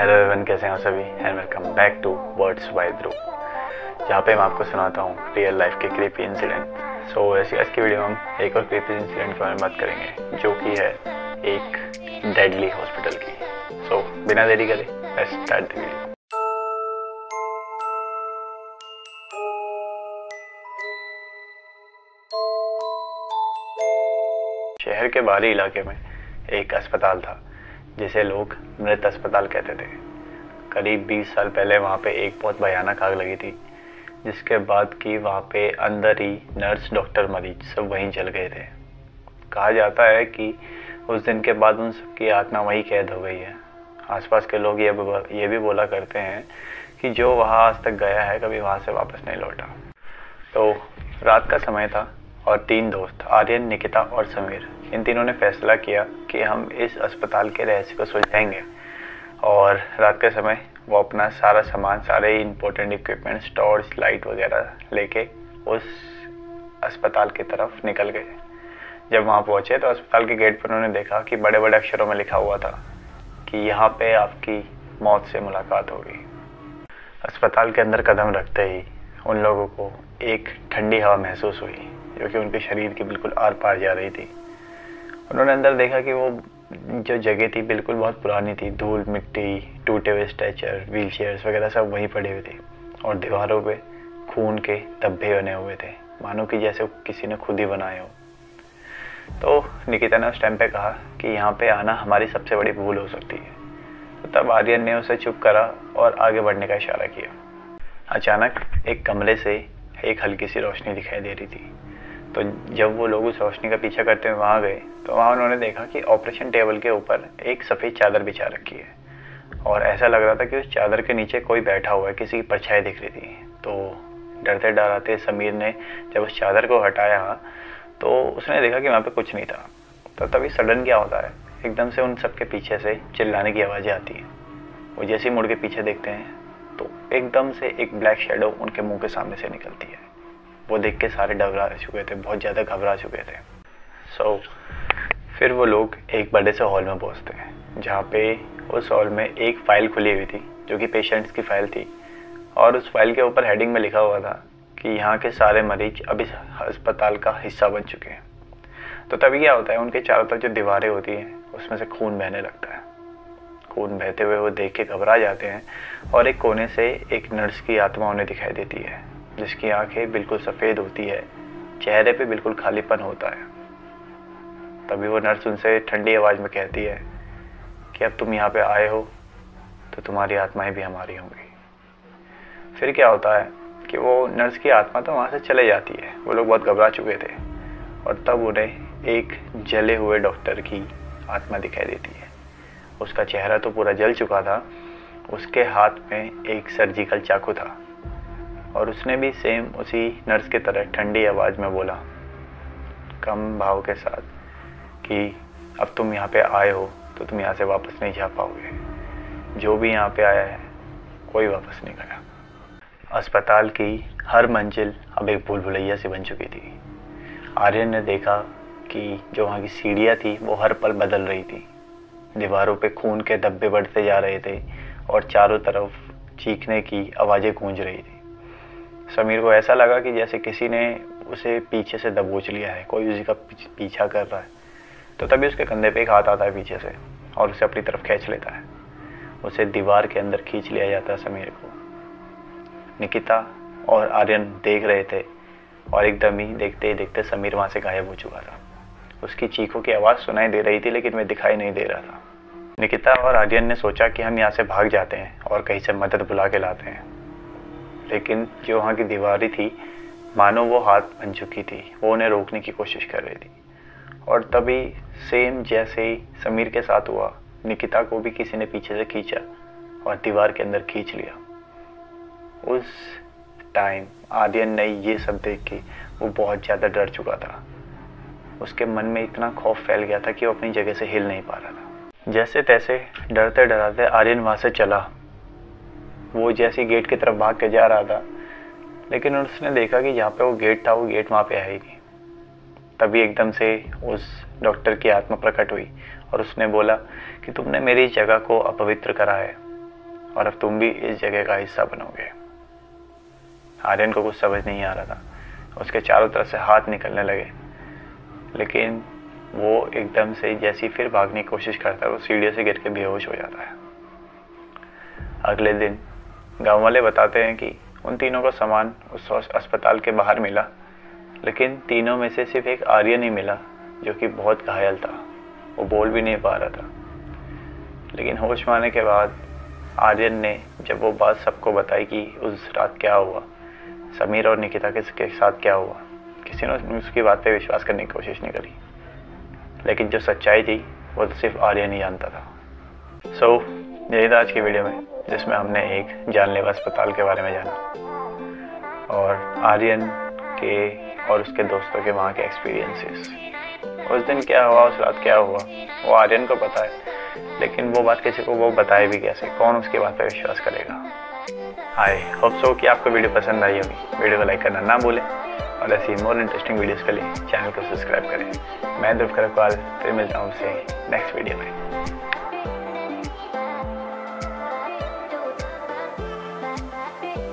Hello everyone, कैसे हैं आप सभी and welcome back to words by Dhruv, जहाँ पे मैं आपको सुनाता हूँ रियल लाइफ के क्रीपी इंसिडेंट। सो ऐसी आज की वीडियो में हम एक और क्रीपी इंसिडेंट के बारे में बात करेंगे, जो कि है एक डेडली हॉस्पिटल की। सो बिना देरी करे लेट्स स्टार्ट द वीडियो। शहर के बाहरी इलाके में एक अस्पताल था जिसे लोग मृत अस्पताल कहते थे। करीब 20 साल पहले वहाँ पे एक बहुत भयानक आग लगी थी, जिसके बाद कि वहाँ पे अंदर ही नर्स, डॉक्टर, मरीज सब वहीं जल गए थे। कहा जाता है कि उस दिन के बाद उन सबकी आत्मा वहीं कैद हो गई है। आसपास के लोग ये भी बोला करते हैं कि जो वहाँ आज तक गया है कभी वहाँ से वापस नहीं लौटा। तो रात का समय था और 3 दोस्त आर्यन, निकिता और समीर, इन तीनों ने फैसला किया कि हम इस अस्पताल के रहस्य को सुलझाएंगे। और रात के समय वो अपना सारा सामान, सारे इम्पोर्टेंट इक्विपमेंट्स, टॉर्च, लाइट वगैरह लेके उस अस्पताल की तरफ निकल गए। जब वहाँ पहुँचे तो अस्पताल के गेट पर उन्होंने देखा कि बड़े बड़े अक्षरों में लिखा हुआ था कि यहाँ पे आपकी मौत से मुलाकात होगी। अस्पताल के अंदर कदम रखते ही उन लोगों को एक ठंडी हवा महसूस हुई, जो कि उनके शरीर की बिल्कुल आर पार जा रही थी। उन्होंने अंदर देखा कि वो जो जगह थी बिल्कुल बहुत पुरानी थी। धूल, मिट्टी, टूटे हुए स्ट्रेचर, व्हील चेयर्स वगैरह सब वहीं पड़े हुए थे और दीवारों पे खून के धब्बे बने हुए थे, मानो कि जैसे किसी ने खुद ही बनाए हो। तो निकिता ने उस टाइम पे कहा कि यहाँ पे आना हमारी सबसे बड़ी भूल हो सकती है। तो तब आर्यन ने उसे चुप करा और आगे बढ़ने का इशारा किया। अचानक एक कमरे से एक हल्की सी रोशनी दिखाई दे रही थी। तो जब वो लोग उस रोशनी का पीछा करते हुए वहाँ गए तो वहाँ उन्होंने देखा कि ऑपरेशन टेबल के ऊपर एक सफ़ेद चादर बिछा रखी है और ऐसा लग रहा था कि उस चादर के नीचे कोई बैठा हुआ है, किसी की परछाई दिख रही थी। तो डरते डराते समीर ने जब उस चादर को हटाया तो उसने देखा कि वहाँ पे कुछ नहीं था। तो तभी सडन क्या होता है, एकदम से उन सब के पीछे से चिल्लाने की आवाज़ें आती हैं। वो जैसे ही मुड़ के पीछे देखते हैं तो एकदम से एक ब्लैक शेडो उनके मुँह के सामने से निकलती है। वो देख के सारे घबरा चुके थे, बहुत ज़्यादा घबरा चुके थे। फिर वो लोग एक बड़े से हॉल में पहुंचते हैं, जहाँ पे उस हॉल में एक फ़ाइल खुली हुई थी जो कि पेशेंट्स की फ़ाइल थी। और उस फाइल के ऊपर हेडिंग में लिखा हुआ था कि यहाँ के सारे मरीज अब इस अस्पताल का हिस्सा बन चुके हैं। तो तभी क्या होता है, उनके चारों तरफ जो दीवारें होती हैं उसमें से खून बहने लगता है। खून बहते हुए वो देख के घबरा जाते हैं और एक कोने से एक नर्स की आत्मा उन्हें दिखाई देती है, जिसकी आंखें बिल्कुल सफ़ेद होती है, चेहरे पे बिल्कुल खालीपन होता है। तभी वो नर्स उनसे ठंडी आवाज़ में कहती है कि अब तुम यहाँ पे आए हो तो तुम्हारी आत्माएं भी हमारी होंगी। फिर क्या होता है कि वो नर्स की आत्मा तो वहाँ से चले जाती है। वो लोग बहुत घबरा चुके थे और तब उन्हें एक जले हुए डॉक्टर की आत्मा दिखाई देती है। उसका चेहरा तो पूरा जल चुका था, उसके हाथ में एक सर्जिकल चाकू था और उसने भी सेम उसी नर्स की तरह ठंडी आवाज़ में बोला, कम भाव के साथ, कि अब तुम यहाँ पे आए हो तो तुम यहाँ से वापस नहीं जा पाओगे। जो भी यहाँ पे आया है कोई वापस नहीं गया। अस्पताल की हर मंजिल अब एक भूल भुलैया सी बन चुकी थी। आर्यन ने देखा कि जो वहाँ की सीढ़ियाँ थी वो हर पल बदल रही थी। दीवारों पे खून के धब्बे बढ़ते जा रहे थे और चारों तरफ चीखने की आवाज़ें गूंज रही थी। समीर को ऐसा लगा कि जैसे किसी ने उसे पीछे से दबोच लिया है, कोई उसी का पीछा कर रहा है। तो तभी उसके कंधे पे एक हाथ आता है पीछे से और उसे अपनी तरफ खींच लेता है। उसे दीवार के अंदर खींच लिया जाता है समीर को। निकिता और आर्यन देख रहे थे और एकदम ही देखते समीर वहाँ से गायब हो चुका था। उसकी चीखों की आवाज़ सुनाई दे रही थी लेकिन वह दिखाई नहीं दे रहा था। निकिता और आर्यन ने सोचा कि हम यहाँ से भाग जाते हैं और कहीं से मदद बुला के लाते हैं, लेकिन जो वहाँ की दीवारें थी मानो वो हाथ बन चुकी थी, वो उन्हें रोकने की कोशिश कर रही थी। और तभी सेम जैसे ही समीर के साथ हुआ, निकिता को भी किसी ने पीछे से खींचा और दीवार के अंदर खींच लिया। उस टाइम आर्यन ने ये सब देख के वो बहुत ज़्यादा डर चुका था। उसके मन में इतना खौफ फैल गया था कि वो अपनी जगह से हिल नहीं पा रहा था। जैसे तैसे डरते डराते आर्यन वहाँ से चला। वो जैसे गेट की तरफ भाग के जा रहा था, लेकिन उसने देखा कि जहाँ पे वो गेट था वो गेट वहाँ पे है ही नहीं। तभी एकदम से उस डॉक्टर की आत्मा प्रकट हुई और उसने बोला कि तुमने मेरी जगह को अपवित्र करा है और अब तुम भी इस जगह का हिस्सा बनोगे। आर्यन को कुछ समझ नहीं आ रहा था, उसके चारों तरफ से हाथ निकलने लगे, लेकिन वो एकदम से जैसी फिर भागने की कोशिश करता है वो सीढ़ियों से गिर के बेहोश हो जाता है। अगले दिन गांव वाले बताते हैं कि उन तीनों का सामान उस अस्पताल के बाहर मिला, लेकिन तीनों में से सिर्फ एक आर्यन ही मिला जो कि बहुत घायल था, वो बोल भी नहीं पा रहा था। लेकिन होश में आने के बाद आर्यन ने जब वो बात सबको बताई कि उस रात क्या हुआ, समीर और निकिता के साथ क्या हुआ, किसी ने उसकी बात पे विश्वास करने की कोशिश नहीं करी। लेकिन जो सच्चाई थी वो तो सिर्फ आर्यन ही जानता था। यही था आज की वीडियो में, जिसमें हमने एक जानलेवा अस्पताल के बारे में जाना और आर्यन के और उसके दोस्तों के वहाँ के एक्सपीरियंसेस। उस दिन क्या हुआ, उस रात क्या हुआ, वो आर्यन को पता है, लेकिन वो बात किसी को वो बताए भी कैसे, कौन उसकी बात पर विश्वास करेगा। आई होप सो कि आपको वीडियो पसंद आई होगी। वीडियो को लाइक करना ना भूलें और ऐसी मोर इंटरेस्टिंग वीडियोस के लिए चैनल को सब्सक्राइब करें। मैं ध्रुव खरकवाल, फिर मिलता हूँ आपसे नेक्स्ट वीडियो में।